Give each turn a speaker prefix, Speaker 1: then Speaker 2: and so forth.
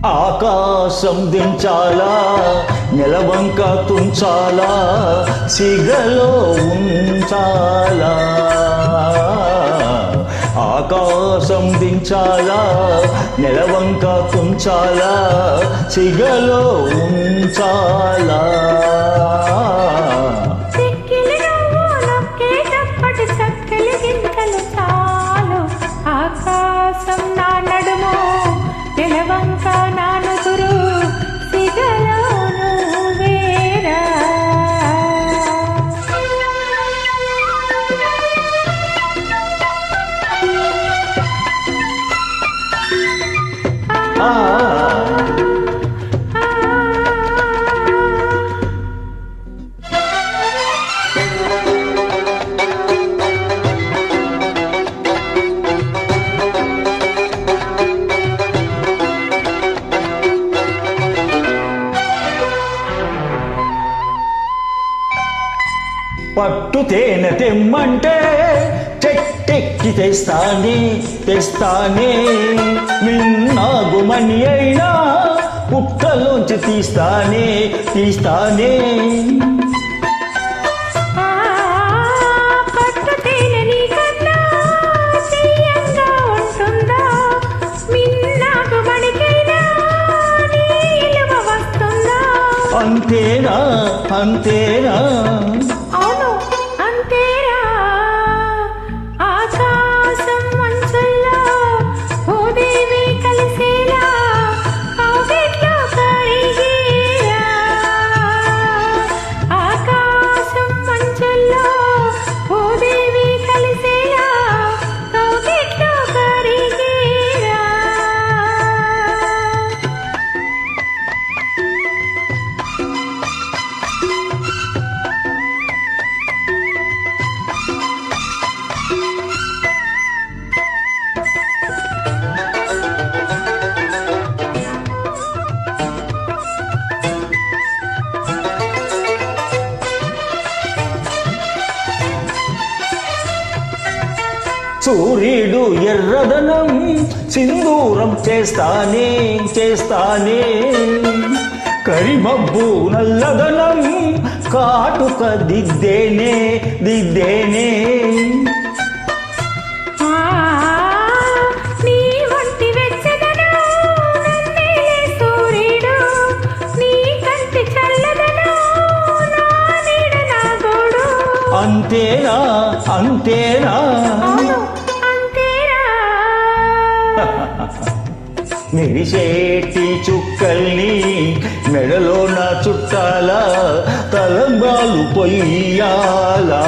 Speaker 1: ఆకాశం దించాలా, నెలవంక తుంచాలా, సిగలో ఉంచాలా. ఆకాశం దించాలా, నెలవంక తుంచాలా, సిగలో ఉంచాలా.
Speaker 2: ఆకాశం నా నడుము, నెలవంక నా నుదురు, సిగలో నువ్వేరా.
Speaker 1: పట్టు తేనె తెమ్మంటే చెట్టెక్కి తెస్తానే తెస్తానే. మిన్నాగుమని అయినా పుట్టలోంచి తీస్తానే తీస్తానే. అంతేనా అంతేనా?
Speaker 2: అవును అంతేరా. ఆకాశం మంచుల్లో భూదేవి కలిసేలా కౌగిట్లో కరిగేరా. ఆకాశం మంచుల్లో భూదేవి కలిసేలా కౌగిట్లో కరిగేరా.
Speaker 1: సూర్యుడు ఎర్రదనం సింధూరం చేస్తానే చేస్తానే. కరిమబ్బు నల్లదనం కాటుక దిద్దేనే దిద్దేనే.
Speaker 2: నీ వంటి వెచ్చదనం నన్నేలే సూర్యుడు, నీ కంటి చల్లదనం నా నీడ నా గోడు.
Speaker 1: అంతేనా అంతేనా? మెరిసేటి చుక్కల్ని మెడలో నా చుట్టాల, తలంబ్రాలు పొయ్యాలా.